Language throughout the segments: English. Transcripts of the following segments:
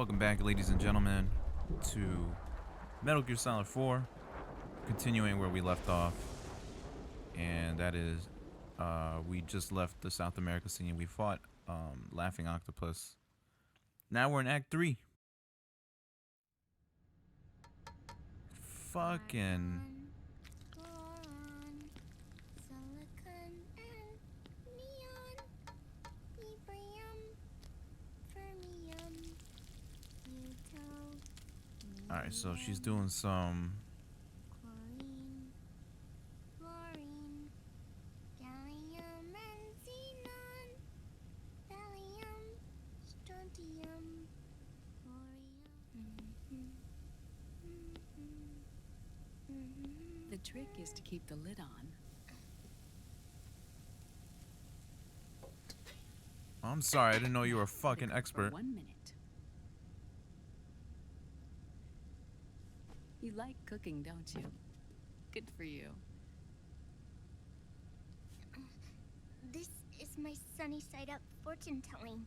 Welcome back, ladies and gentlemen, to Metal Gear Solid 4, continuing where we left off. And that is, we just left the South America scene. We fought Laughing Octopus. Now we're in Act 3. Fucking... Alright, so she's doing some... The trick is to keep the lid on. I'm sorry, I didn't know you were a fucking expert. 1 minute. You like cooking, don't you? Good for you. This is my sunny side up fortune telling.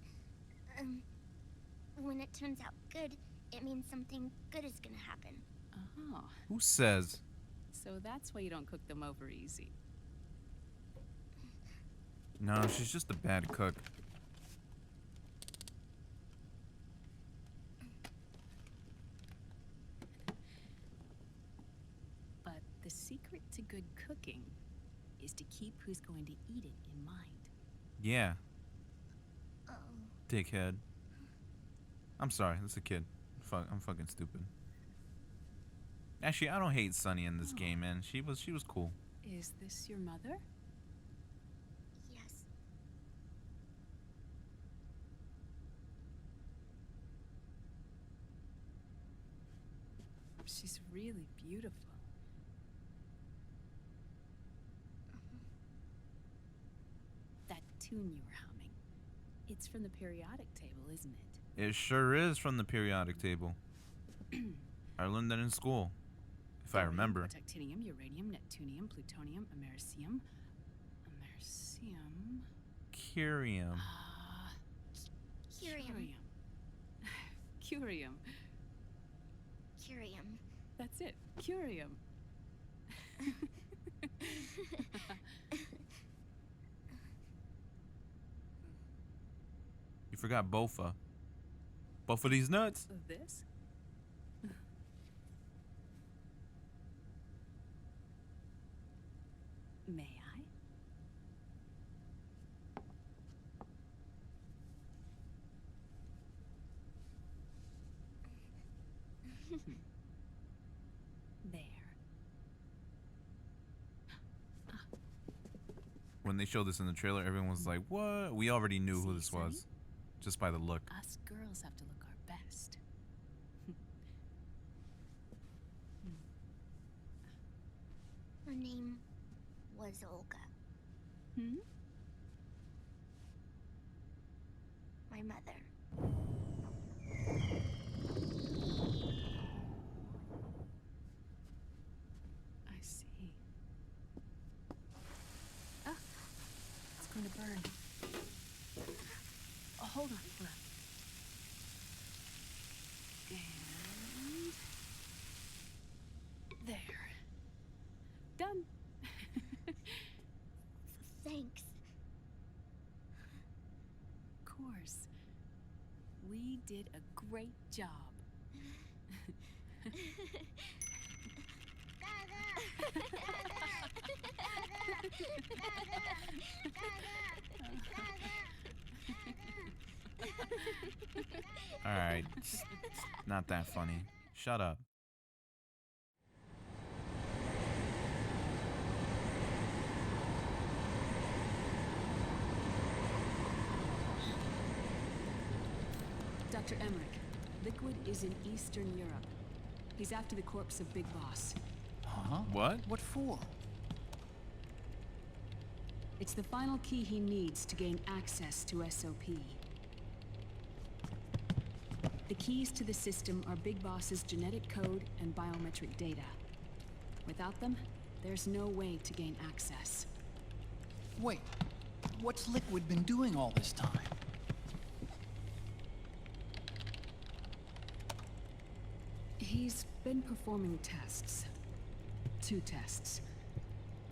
When it turns out good, it means something good is gonna happen. Oh. Who says? So that's why you don't cook them over easy. No, she's just a bad cook. But the secret to good cooking is to keep who's going to eat it in mind. Yeah, Oh. dickhead. I'm sorry, that's a kid. Fuck, I'm fucking stupid. Actually, I don't hate Sunny in this game, man. She was cool. Is this your mother? Yes. She's really beautiful. That tune you were humming, it's from the periodic table, isn't it? It sure is from the periodic table. I learned that in school, if I remember. Titanium, uranium, neptunium, plutonium, americium. Americium. Curium. Curium. Curium. Curium. That's it. Curium. You forgot Bofa. Both of these nuts. This? May I? There. When they showed this in the trailer, everyone was like, what? We already knew who this was. Sunny? Just by the look. Us girls have to look our best. Her name was Olga. Hmm? My mother. I see. Ah, it's going to burn. Oh, hold on, hold on. And there. Done. Thanks. Of course. We did a great job. Alright, it's not that funny. Shut up. Dr. Emmerich, Liquid is in Eastern Europe. He's after the corpse of Big Boss. Huh? What? What for? It's the final key he needs to gain access to SOP. The keys to the system are Big Boss's genetic code and biometric data. Without them, there's no way to gain access. Wait, what's Liquid been doing all this time? He's been performing tests. 2 tests.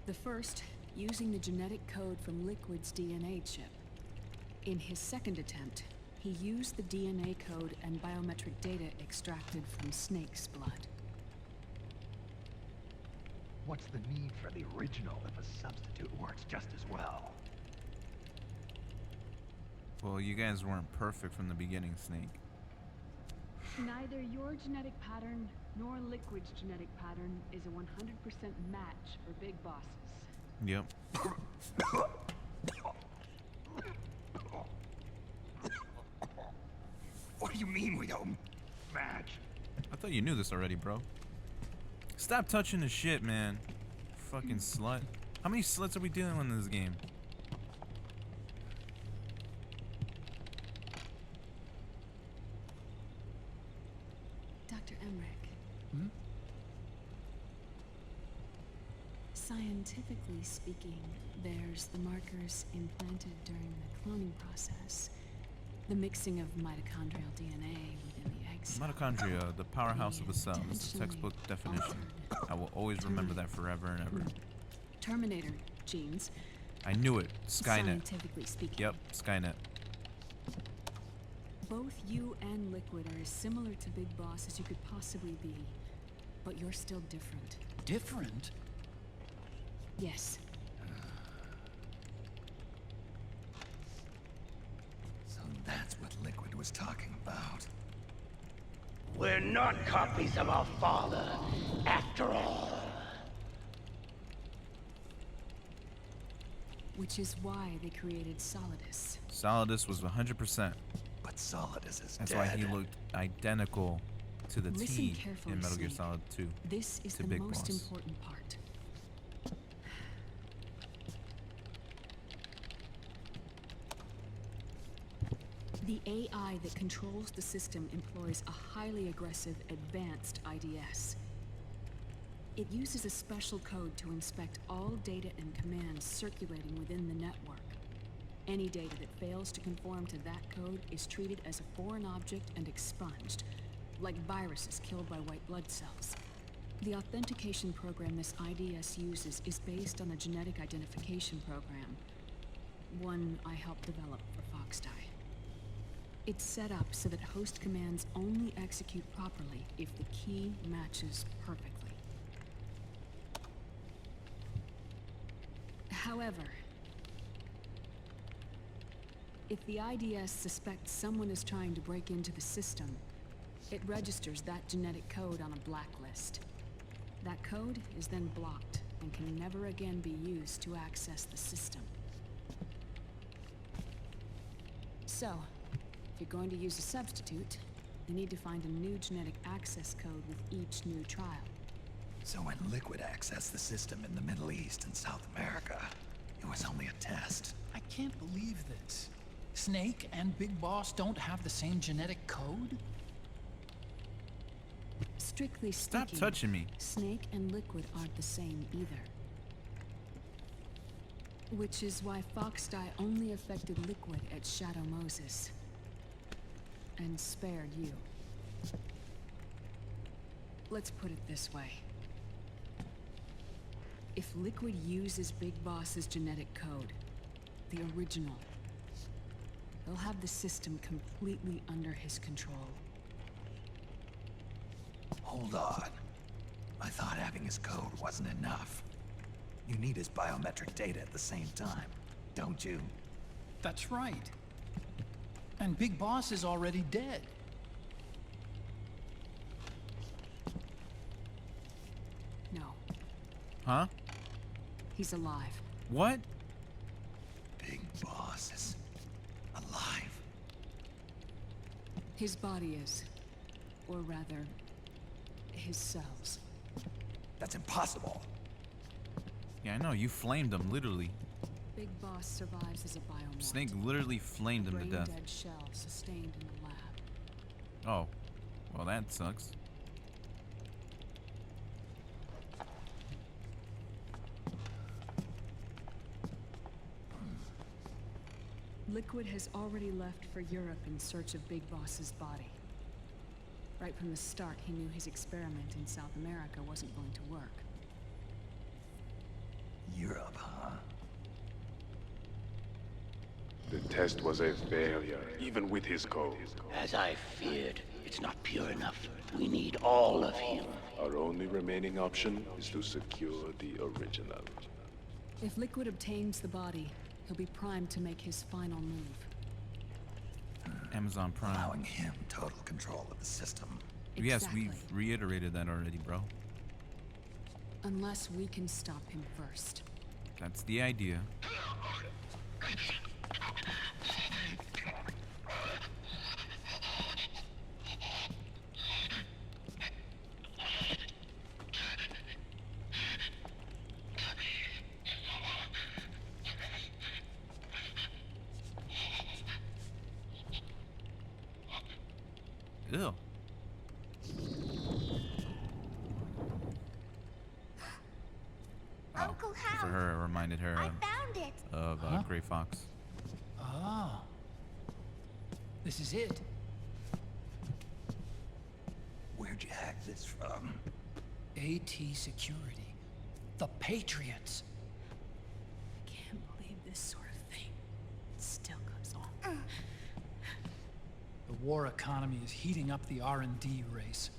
The first, using the genetic code from Liquid's DNA chip. In his second attempt, he used the DNA code and biometric data extracted from Snake's blood. What's the need for the original if a substitute works just as well? Well, you guys weren't perfect from the beginning, Snake. Neither your genetic pattern nor Liquid's genetic pattern is a 100% match for big bosses. Yep. What do you mean we don't match? I thought you knew this already, bro. Stop touching the shit, man. Fucking slut. How many sluts are we dealing with in this game? Dr. Emmerich. Hmm? Scientifically speaking, there's the markers implanted during the cloning process. The mixing of mitochondrial DNA within the egg cell. Mitochondria, the powerhouse of the cell. This is the textbook definition. I will always remember that forever and ever. Terminator genes. I knew it. Skynet. Scientifically speaking. Yep, Skynet. Both you and Liquid are as similar to Big Boss as you could possibly be. But you're still different. Different? Yes. So that's what Liquid was talking about. We're not copies of our father, after all. Which is why they created Solidus. Solidus was 100%. But Solidus is That's dead. why he looked identical to the Listen T carefully, in Metal Gear Snake. Solid 2. This is to the Big most Boss. important part. The AI that controls the system employs a highly aggressive, advanced IDS. It uses a special code to inspect all data and commands circulating within the network. Any data that fails to conform to that code is treated as a foreign object and expunged, like viruses killed by white blood cells. The authentication program this IDS uses is based on a genetic identification program, one I helped develop for Foxdie. It's set up so that host commands only execute properly if the key matches perfectly. However, if the IDS suspects someone is trying to break into the system, it registers that genetic code on a blacklist. That code is then blocked and can never again be used to access the system. So, if you're going to use a substitute, you need to find a new genetic access code with each new trial. So when Liquid accessed the system in the Middle East and South America, it was only a test. I can't believe this. Snake and Big Boss don't have the same genetic code? Strictly Stop speaking, touching me. Snake and Liquid aren't the same either. Which is why Foxdie only affected Liquid at Shadow Moses. And spared you. Let's put it this way. If Liquid uses Big Boss's genetic code, the original, they'll have the system completely under his control. Hold on. I thought having his code wasn't enough. You need his biometric data at the same time, don't you? That's right. And Big Boss is already dead. No, Huh? he's alive. What? Big Boss is alive. His body is. Or rather, his cells. That's impossible. Yeah, I know. You flamed him, literally. Big Boss survives as a biomort. Snake literally flamed him to death. Brain-dead shell sustained in the lab. Oh. Well, that sucks. Liquid has already left for Europe in search of Big Boss's body. Right from the start, he knew his experiment in South America wasn't going to work. Europe, huh? The test was a failure, even with his code. As I feared, it's not pure enough. We need all of him. Our only remaining option is to secure the original. If Liquid obtains the body, he'll be primed to make his final move. Amazon Prime. Allowing him total control of the system. Yes, Exactly. we've reiterated that already, bro. Unless we can stop him first. That's the idea. Ew. Uncle For Hal, her, it reminded her I found it. of Huh? Gray Fox. Ah. This is it. Where'd you hack this from? AT Security. The Patriots. I can't believe this sort of thing still goes on. The war economy is heating up the R&D race.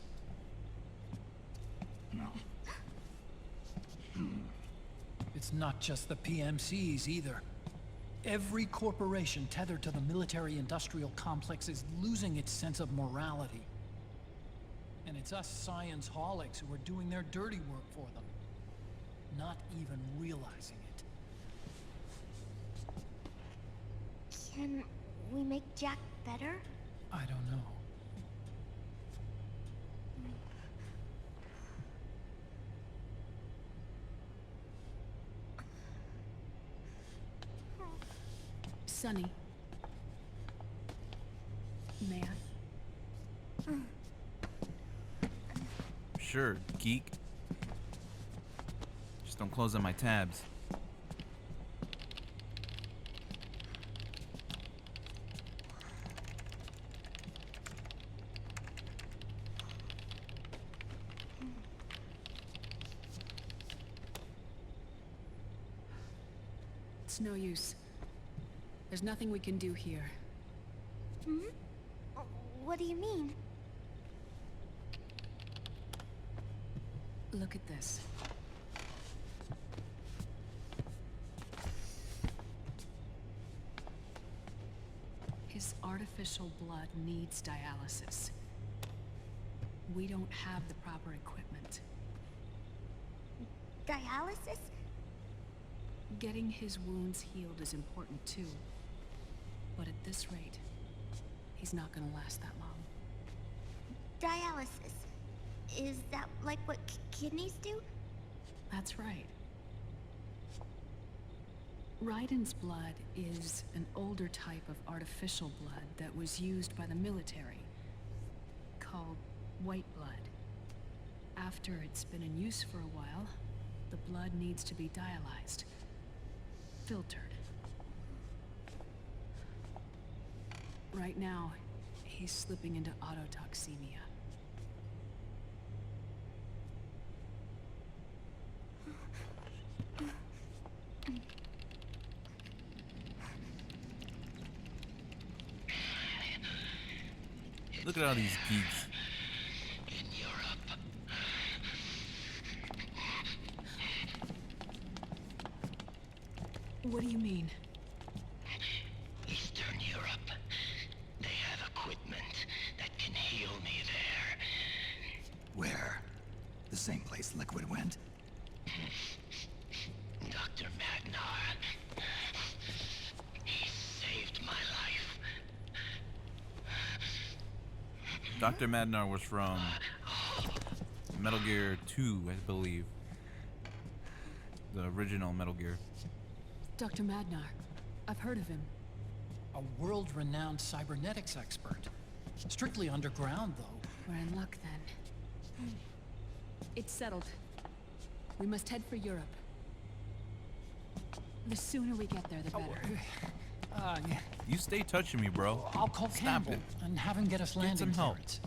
No. It's not just the PMCs either. Every corporation tethered to the military-industrial complex is losing its sense of morality. And it's us science-holics who are doing their dirty work for them, not even realizing it. Can we make Jack better? I don't know. Sonny. May I? Sure, geek. Just don't close on my tabs. It's no use. There's nothing we can do here. What do you mean? Look at this. His artificial blood needs dialysis. We don't have the proper equipment. Dialysis? Getting his wounds healed is important too. But at this rate, he's not gonna last that long. Dialysis. Is that like what kidneys do? That's right. Raiden's blood is an older type of artificial blood that was used by the military, called white blood. After it's been in use for a while, the blood needs to be dialyzed, filtered. Right now, he's slipping into autotoxemia. Look at all these geeks. In Europe. What do you mean? Eastern Europe. They have equipment that can heal me there. Where? The same place Liquid went? Dr. Magnar. He saved my life. Dr. Madnar was from Metal Gear 2, I believe. The original Metal Gear. Dr. Madnar. I've heard of him. A world-renowned cybernetics expert. Strictly underground, though. We're in luck then. It's settled. We must head for Europe. The sooner we get there, the better. Yeah. You stay touching me, bro. I'll call Stop Campbell it. and have him get us Get landing some help. clearance.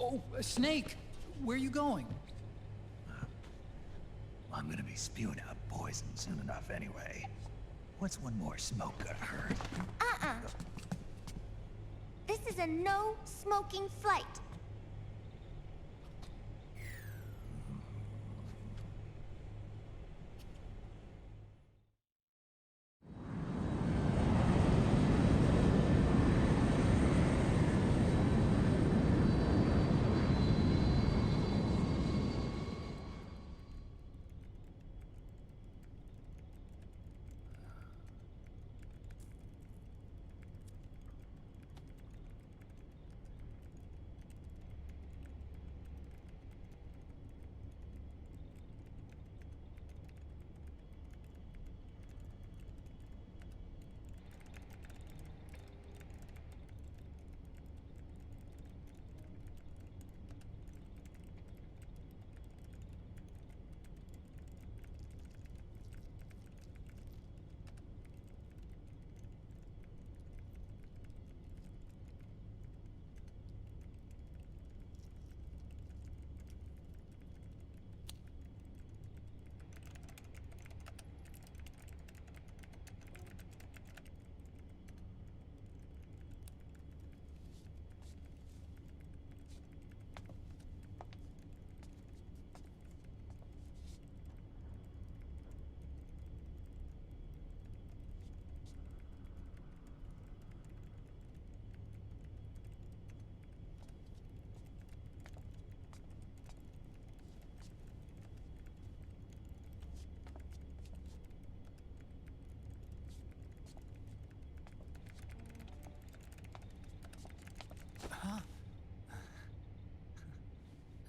Oh, Snake! Where are you going? I'm gonna be spewing out poison soon enough anyway. What's one more smoke gonna hurt? This is a no smoking flight.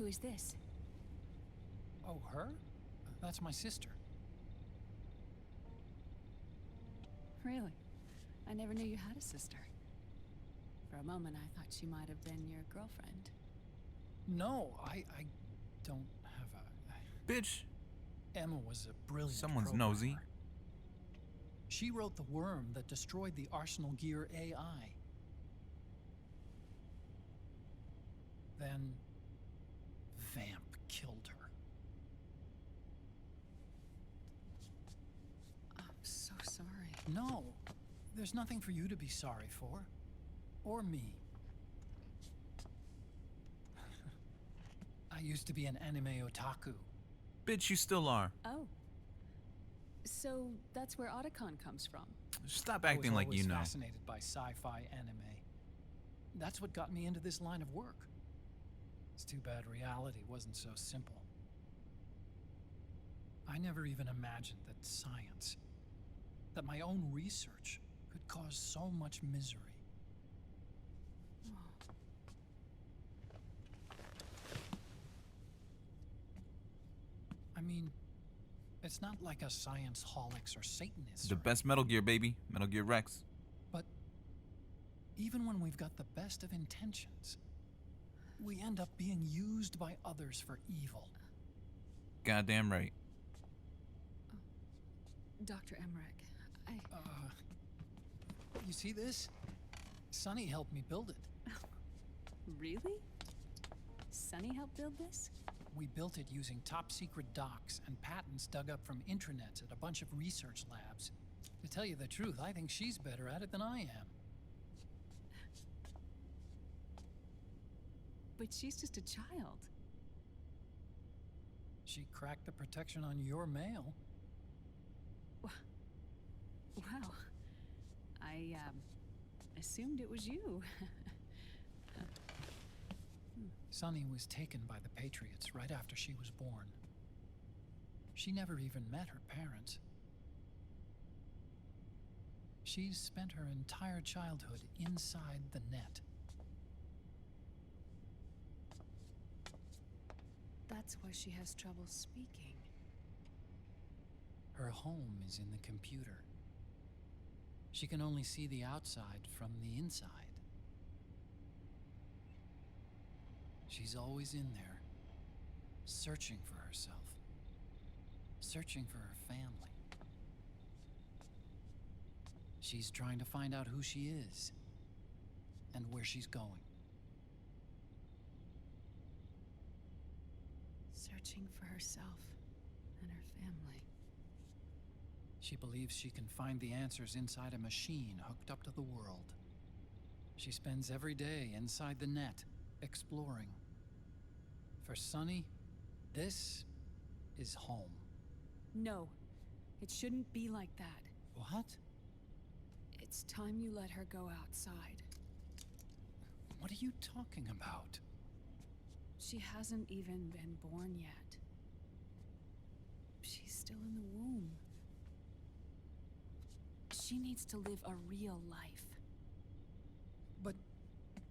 Who is this? Oh, her? That's my sister. Really? I never knew you had a sister. For a moment, I thought she might have been your girlfriend. No, I don't have a... Bitch, Emma was a brilliant someone's programmer. nosy. She wrote the worm that destroyed the Arsenal Gear AI. Then... Vamp killed her. I'm so sorry. No, there's nothing for you to be sorry for. Or me. I used to be an anime otaku. Bitch, you still are. Oh. So that's where Otacon comes from. Stop I was acting like you always know. fascinated by sci-fi anime. That's what got me into this line of work. It's too bad reality wasn't so simple. I never even imagined that science, that my own research, could cause so much misery. I mean, it's not like us science holics or Satanists. The best Metal Gear, baby. Metal Gear Rex. But even when we've got the best of intentions, we end up being used by others for evil. Goddamn right. Dr. Emmerich, You see this? Sonny helped me build it. Really? Sonny helped build this? We built it using top secret docs and patents dug up from intranets at a bunch of research labs. To tell you the truth, I think she's better at it than I am. But she's just a child. She cracked the protection on your mail. Wow. I, assumed it was you. Sonny was taken by the Patriots right after she was born. She never even met her parents. She's spent her entire childhood inside the net. That's why she has trouble speaking. Her home is in the computer. She can only see the outside from the inside. She's always in there, searching for herself, searching for her family. She's trying to find out who she is and where she's going. Searching for herself and her family. She believes she can find the answers inside a machine hooked up to the world. She spends every day inside the net, exploring. For Sunny, this is home. No, it shouldn't be like that. What? It's time you let her go outside. What are you talking about? She hasn't even been born yet. She's still in the womb. She needs to live a real life. But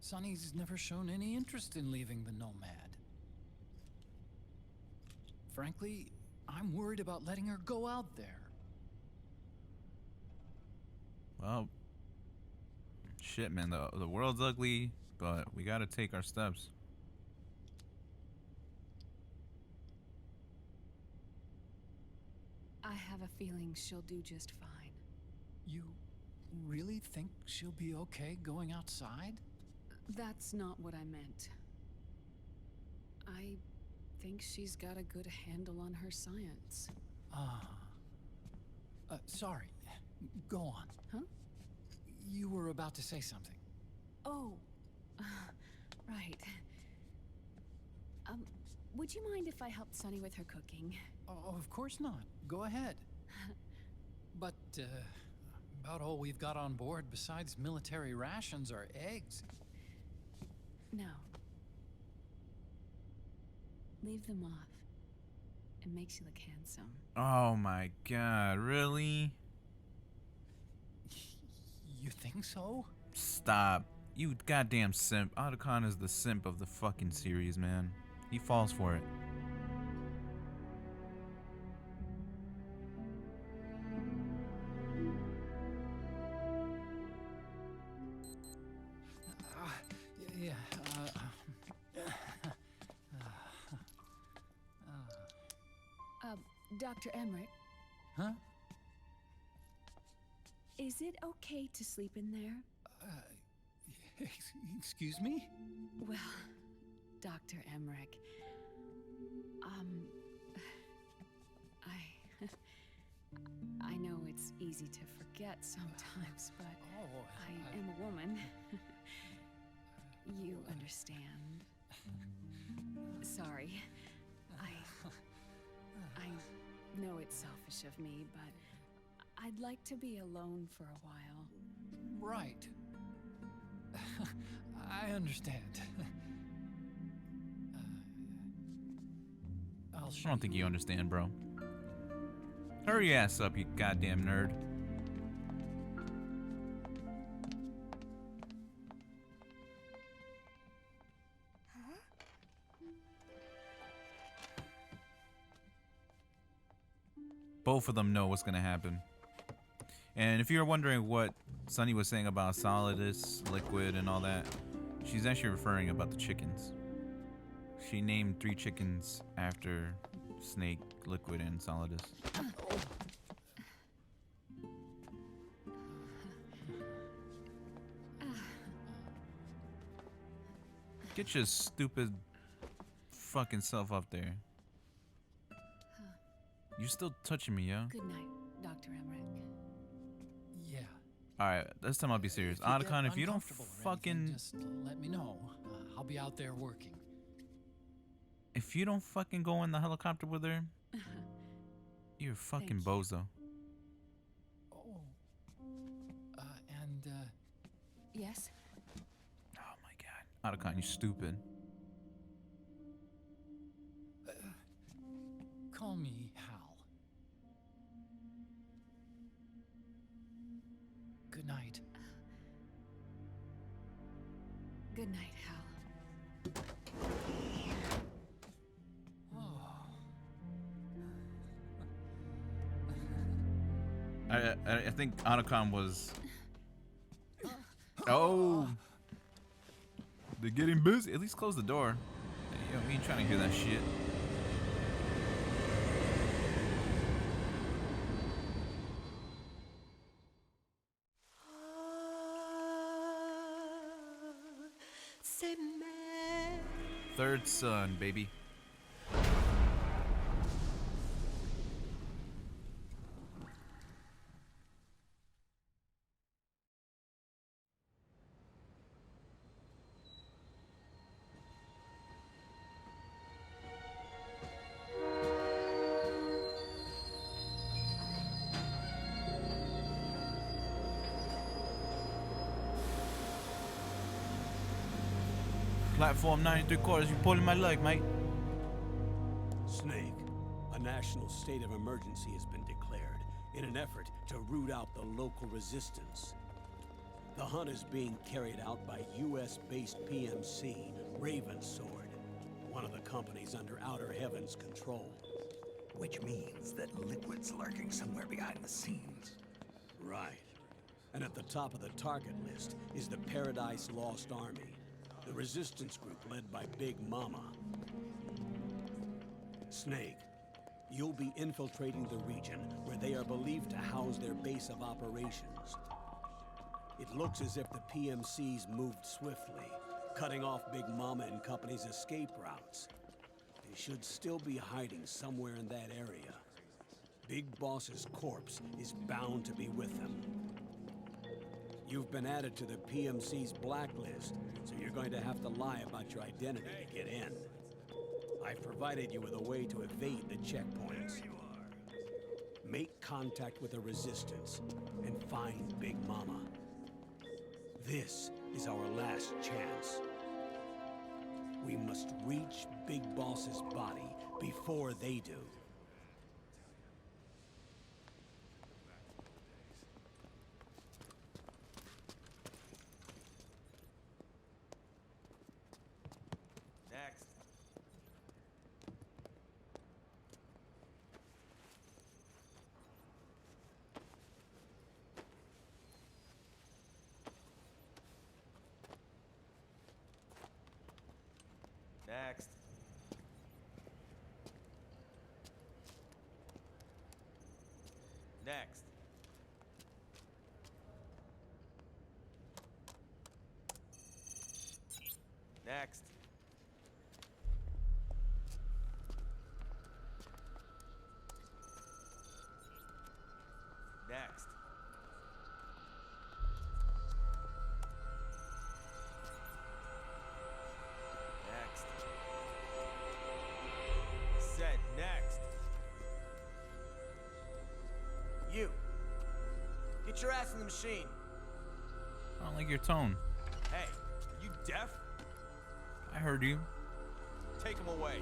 Sunny's never shown any interest in leaving the Nomad. Frankly, I'm worried about letting her go out there. Well, shit, man. The world's ugly, but we gotta take our steps. I have a feeling she'll do just fine. You really think she'll be okay going outside? That's not what I meant. I think she's got a good handle on her science. Sorry. Go on. Huh? You were about to say something. Oh, right. Would you mind if I helped Sunny with her cooking? Oh, of course not. Go ahead. But, about all we've got on board besides military rations are eggs. No. Leave them off. It makes you look handsome. Oh my god, really? You think so? Stop. You goddamn simp. Otacon is the simp of the fucking series, man. He falls for it. Yeah, Dr. Emmerich, Huh? is it okay to sleep in there? Excuse me? Well, Dr. Emmerich, I know it's easy to forget sometimes, but I am a woman. You understand. Sorry. I know it's selfish of me, but I'd like to be alone for a while. Right. I understand. I'll show I don't think you understand, bro. Hurry your ass up, you goddamn nerd. Both of them know what's gonna happen. And if you're wondering what Sunny was saying about Solidus, Liquid, and all that, she's actually referring about the chickens. She named 3 chickens after Snake, Liquid, and Solidus. Get your stupid fucking self up there. You're still touching me, yo. Good night, Dr. Emmerich. Yeah. Alright, this time I'll be serious. If you get Otacon, if you don't uncomfortable or anything, fucking... just let me know. I'll be out there working. If you don't fucking go in the helicopter with her, you're a fucking you. bozo. Oh. Yes? Oh my god. Otacon, you stupid. Call me Hal. Good night. Good night, Hal. I think Otacon was... Oh! They're getting busy. At least close the door. Yo, we ain't trying to hear that shit. Third son, baby. Platform 93/4, you pulling my leg, mate. Snake, a national state of emergency has been declared in an effort to root out the local resistance. The hunt is being carried out by US-based PMC, Ravensword, one of the companies under Outer Heaven's control. Which means that Liquid's lurking somewhere behind the scenes. Right. And at the top of the target list is the Paradise Lost Army, the resistance group led by Big Mama. Snake, you'll be infiltrating the region where they are believed to house their base of operations. It looks as if the PMCs moved swiftly, cutting off Big Mama and company's escape routes. They should still be hiding somewhere in that area. Big Boss's corpse is bound to be with them. You've been added to the PMC's blacklist, so you're going to have to lie about your identity to get in. I've provided you with a way to evade the checkpoints. Make contact with the Resistance and find Big Mama. This is our last chance. We must reach Big Boss's body before they do. Next. Next. Next. Next. Next. Next. Said next. You. Get your ass in the machine. I don't like your tone. Hey, are you deaf? I heard you. Take him away.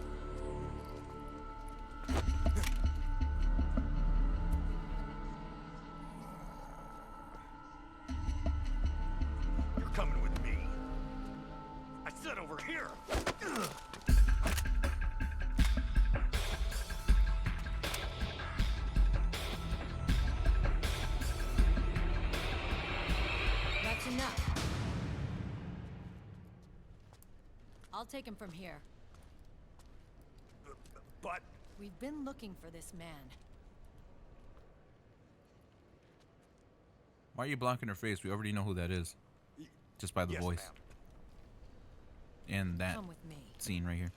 You're coming with me. I said over here. That's enough. I'll take him from here. But We've been looking for this man. Why are you blocking her face? We already know who that is. Just by the yes, voice. ma'am. And that Come with me. scene right here.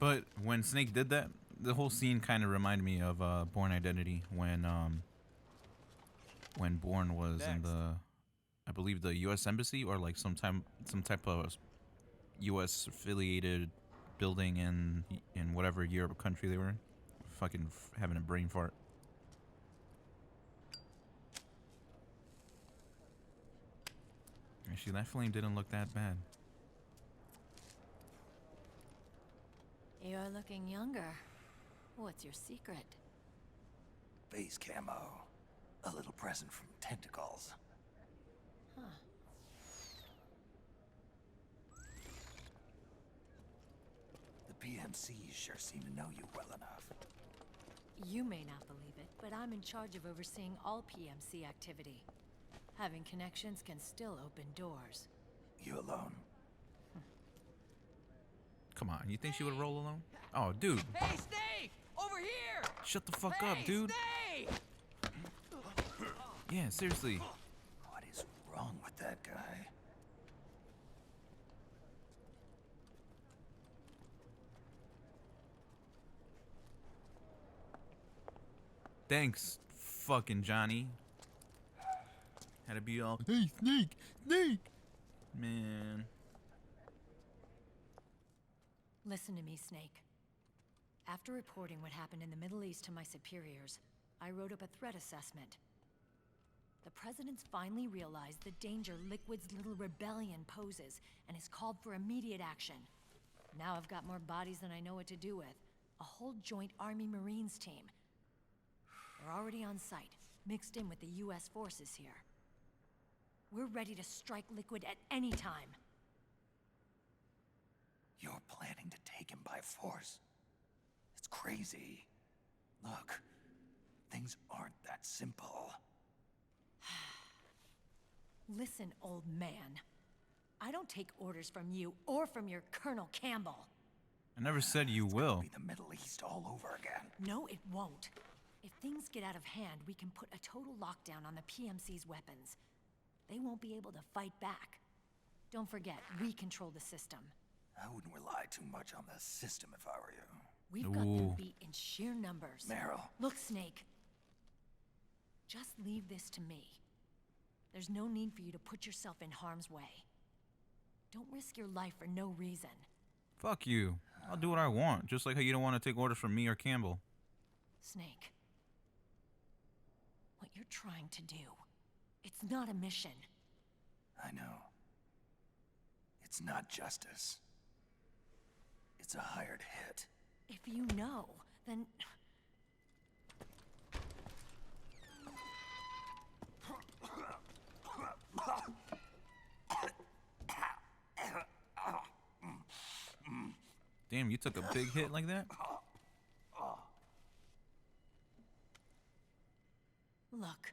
But when Snake did that, the whole scene kind of reminded me of Bourne Identity when Bourne was in the, I believe the U.S. Embassy or like some type of U.S. affiliated building in whatever Europe country they were in. Fucking having a brain fart. Actually, that flame didn't look that bad. You're looking younger. What's your secret? Base camo. A little present from Tentacles. Huh. The PMCs sure seem to know you well enough. You may not believe it, but I'm in charge of overseeing all PMC activity. Having connections can still open doors. You alone? Come on, you think she would roll alone? Oh, dude. Hey, Snake! Over here! Shut the fuck up, dude. Snake! Yeah, seriously. What is wrong with that guy? Thanks, fucking Johnny. Had to be all, hey, Snake, Snake. Man. Listen to me, Snake. After reporting what happened in the Middle East to my superiors, I wrote up a threat assessment. The President's finally realized the danger Liquid's little rebellion poses and has called for immediate action. Now I've got more bodies than I know what to do with. A whole joint Army-Marines team. They're already on site, mixed in with the US forces here. We're ready to strike Liquid at any time. You're planning to take him by force? It's crazy. Look, things aren't that simple. Listen, old man. I don't take orders from you or from your Colonel Campbell. I never said you will. It'll be the Middle East all over again. No, it won't. If things get out of hand, we can put a total lockdown on the PMC's weapons. They won't be able to fight back. Don't forget, we control the system. I wouldn't rely too much on the system if I were you. We've got them beat in sheer numbers. Meryl. Look, Snake. Just leave this to me. There's no need for you to put yourself in harm's way. Don't risk your life for no reason. Fuck you. I'll do what I want, just like how you don't want to take orders from me or Campbell. Snake. What you're trying to do, it's not a mission. I know. It's not justice. It's a hired hit. If you know, then... Damn, you took a big hit like that? Look,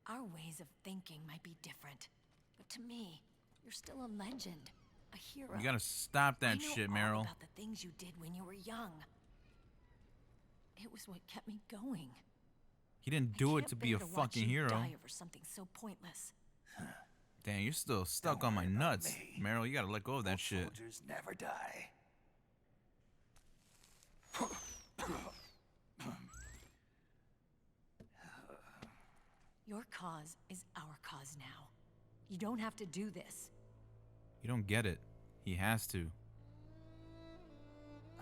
our ways of thinking might be different, but to me, you're still a legend, a hero. You gotta stop that shit, I know all Meryl. about the things you did when you were young. It was what kept me going. He didn't do it to be a fucking hero. Die over something so pointless. Damn, you're still stuck on my nuts. Meryl, you gotta let go of that shit. Soldiers never die. Your cause is our cause now. You don't have to do this. You don't get it. He has to.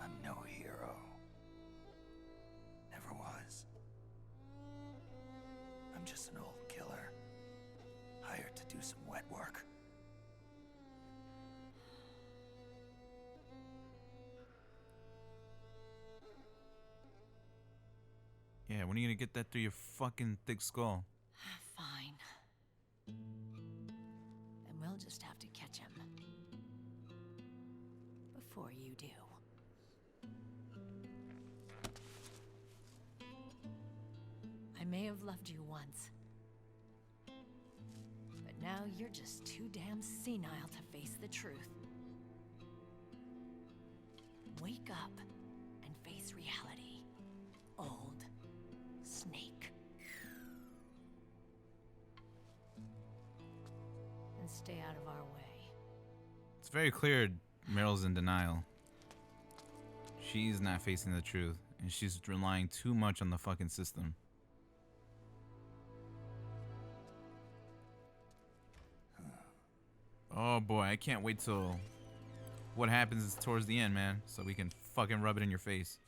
I'm no hero. Never was. I'm just an old killer, hired to do some wet work. Yeah, when are you gonna get that through your fucking thick skull? Fine. Then we'll just have to catch him. Before you do. I may have loved you once. But now you're just too damn senile to face the truth. Wake up and face reality. Old Snake. And stay out of our way. It's very clear Meryl's in denial. She's not facing the truth, and she's relying too much on the fucking system. Oh boy, I can't wait till what happens towards the end, man, so we can fucking rub it in your face.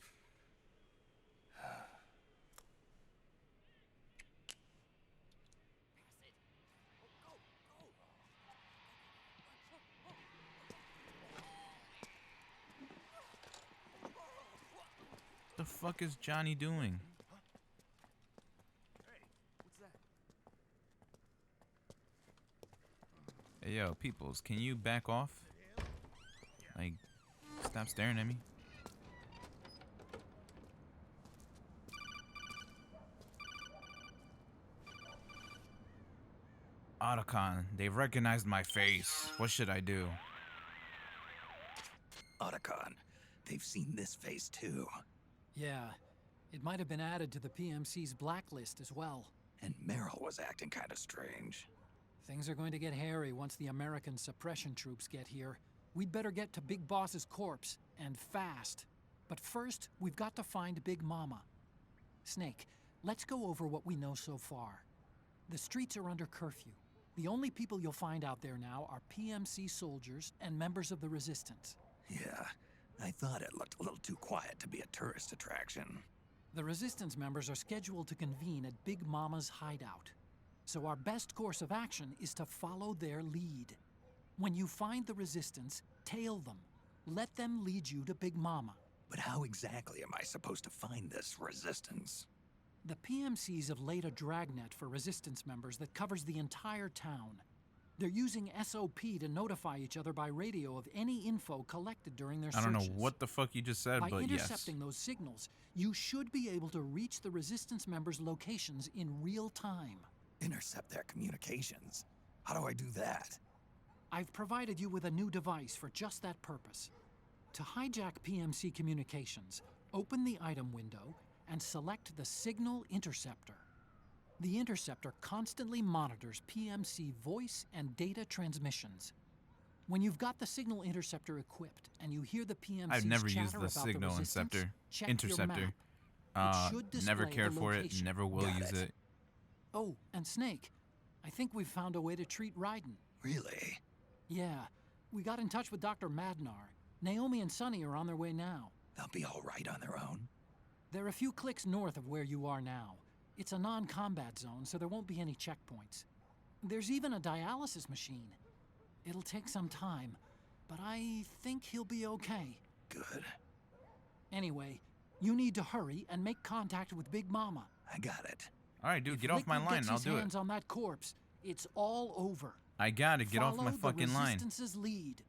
What the fuck is Johnny doing? Hey, yo, peoples, can you back off? Like, stop staring at me. Otacon, they've recognized my face. What should I do? Otacon, they've seen this face too. Yeah, it might have been added to the PMC's blacklist as well. And Meryl was acting kind of strange. Things are going to get hairy once the American suppression troops get here. We'd better get to Big Boss's corpse, and fast. But first, we've got to find Big Mama. Snake, Let's go over what we know so far. The streets are under curfew. The only people you'll find out there now are PMC soldiers and members of the Resistance. Yeah, I thought it looked a little too quiet to be a tourist attraction. The Resistance members are scheduled to convene at Big Mama's hideout. So our best course of action is to follow their lead. When you find the Resistance, tail them. Let them lead you to Big Mama. But how exactly am I supposed to find this Resistance? The PMCs have laid a dragnet for Resistance members that covers the entire town. They're using SOP to notify each other by radio of any info collected during their searches. I don't know what the fuck you just said, by but yes. By intercepting those signals, you should be able to reach the Resistance members' locations in real time. Intercept their communications? How do I do that? I've provided you with a new device for just that purpose. To hijack PMC communications, open the item window and select the Signal Interceptor. The interceptor constantly monitors PMC voice and data transmissions. When you've got the Signal Interceptor equipped and you hear the PMC's I've never chatter used the about Signal the Resistance, Interceptor. Never cared for it, never will use it. Oh, and Snake, I think we've found a way to treat Raiden. Really? Yeah, we got in touch with Dr. Madnar. Naomi and Sonny are on their way now. They'll be all right on their own? They're a few clicks north of where you are now. It's a non-combat zone, so there won't be any checkpoints. There's even a dialysis machine. It'll take some time, but I think he'll be okay. Good. Anyway, you need to hurry and make contact with Big Mama. I got it. All right, dude, If get off my Liquid line gets and I'll his do it. hands on that corpse, it's all over. I gotta get off my fucking line. Follow the Resistance's lead.